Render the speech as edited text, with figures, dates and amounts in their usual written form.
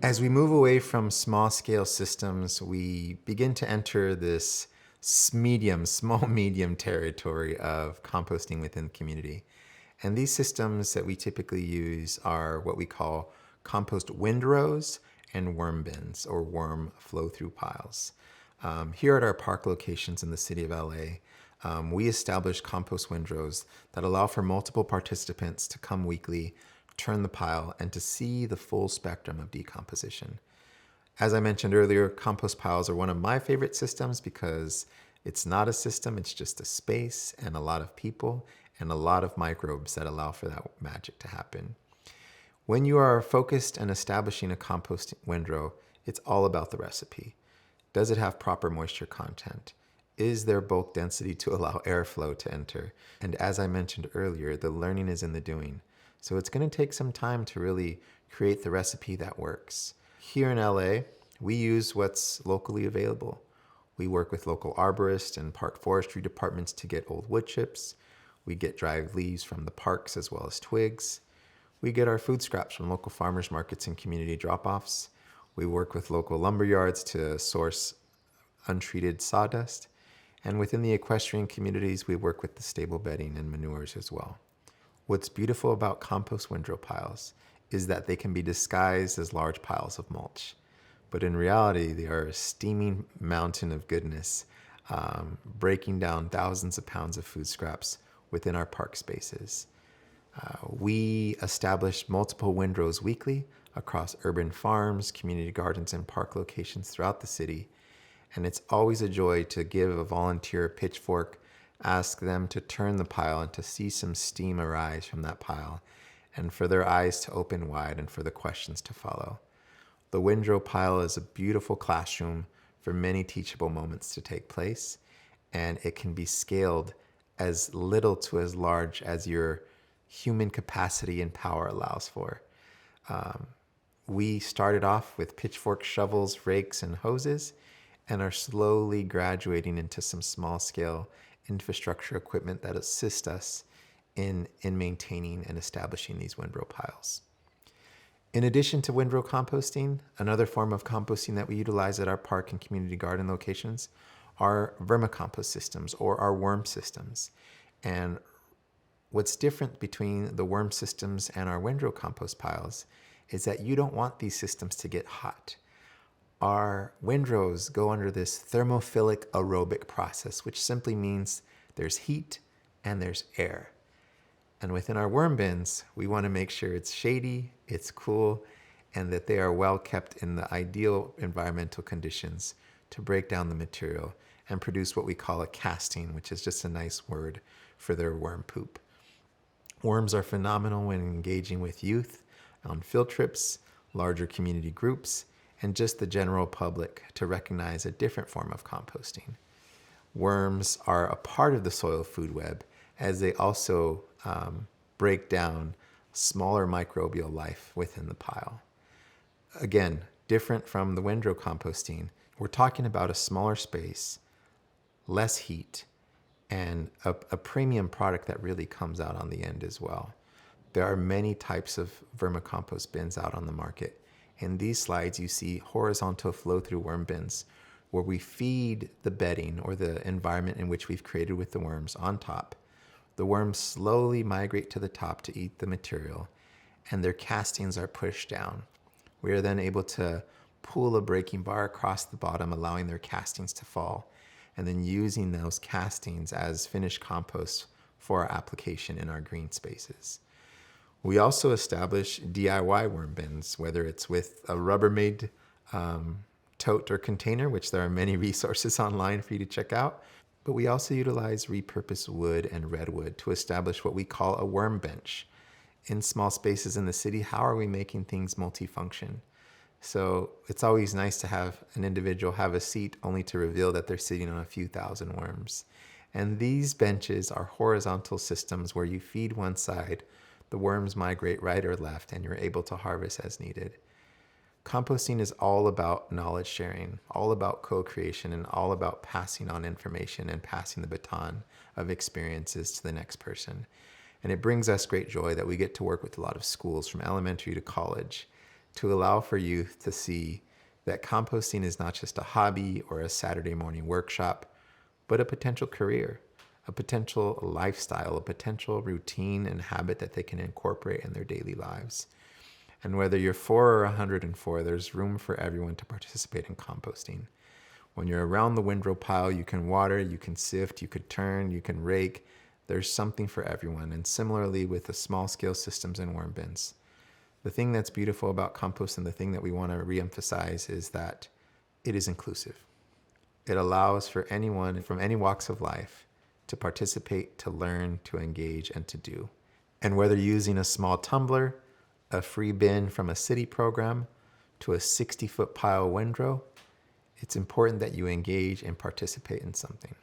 As we move away from small scale systems, we begin to enter this small medium territory of composting within the community. And these systems that we typically use are what we call compost windrows and worm bins or worm flow through piles. Here at our park locations in the city of LA, we establish compost windrows that allow for multiple participants to come weekly, turn the pile, and to see the full spectrum of decomposition. As I mentioned earlier, compost piles are one of my favorite systems because it's not a system, it's just a space and a lot of people and a lot of microbes that allow for that magic to happen. When you are focused on establishing a compost windrow, it's all about the recipe. Does it have proper moisture content? Is there bulk density to allow airflow to enter? And as I mentioned earlier, the learning is in the doing. So it's going to take some time to really create the recipe that works. Here in LA, we use what's locally available. We work with local arborists and park forestry departments to get old wood chips. We get dried leaves from the parks as well as twigs. We get our food scraps from local farmers markets and community drop-offs. We work with local lumber yards to source untreated sawdust. And within the equestrian communities, we work with the stable bedding and manures as well. What's beautiful about compost windrow piles is that they can be disguised as large piles of mulch. But in reality, they are a steaming mountain of goodness, breaking down thousands of pounds of food scraps within our park spaces. We establish multiple windrows weekly across urban farms, community gardens, and park locations throughout the city. And it's always a joy to give a volunteer a pitchfork, ask them to turn the pile and to see some steam arise from that pile, and for their eyes to open wide and for the questions to follow. The windrow pile is a beautiful classroom for many teachable moments to take place, and it can be scaled as little to as large as your human capacity and power allows for. We started off with pitchforks, shovels, rakes, and hoses, and are slowly graduating into some small-scale infrastructure equipment that assist us in maintaining and establishing these windrow piles. In addition to windrow composting, another form of composting that we utilize at our park and community garden locations are vermicompost systems or our worm systems. And what's different between the worm systems and our windrow compost piles is that you don't want these systems to get hot. Our windrows go under this thermophilic aerobic process, which simply means there's heat and there's air. And within our worm bins, we want to make sure it's shady, it's cool, and that they are well kept in the ideal environmental conditions to break down the material and produce what we call a casting, which is just a nice word for their worm poop. Worms are phenomenal when engaging with youth on field trips, larger community groups, and just the general public to recognize a different form of composting. Worms are a part of the soil food web as they also break down smaller microbial life within the pile. Again, different from the windrow composting, we're talking about a smaller space, less heat, and a premium product that really comes out on the end as well. There are many types of vermicompost bins out on the market. In these slides, you see horizontal flow-through worm bins where we feed the bedding or the environment in which we've created with the worms on top. The worms slowly migrate to the top to eat the material, and their castings are pushed down. We are then able to pull a breaking bar across the bottom, allowing their castings to fall, and then using those castings as finished compost for our application in our green spaces. We also establish DIY worm bins, whether it's with a Rubbermaid tote or container, which there are many resources online for you to check out, but we also utilize repurposed wood and redwood to establish what we call a worm bench. In small spaces in the city, how are we making things multifunction? So it's always nice to have an individual have a seat only to reveal that they're sitting on a few thousand worms. And these benches are horizontal systems where you feed one side, the worms migrate right or left, and you're able to harvest as needed. Composting is all about knowledge sharing, all about co-creation, and all about passing on information and passing the baton of experiences to the next person. And it brings us great joy that we get to work with a lot of schools from elementary to college to allow for youth to see that composting is not just a hobby or a Saturday morning workshop, but a potential career, a potential lifestyle, a potential routine and habit that they can incorporate in their daily lives. And whether you're 4 or 104, there's room for everyone to participate in composting. When you're around the windrow pile, you can water, you can sift, you could turn, you can rake. There's something for everyone. And similarly with the small scale systems and worm bins. The thing that's beautiful about compost and the thing that we want to reemphasize is that it is inclusive. It allows for anyone from any walks of life to participate, to learn, to engage, and to do. And whether using a small tumbler, a free bin from a city program, to a 60-foot pile windrow, it's important that you engage and participate in something.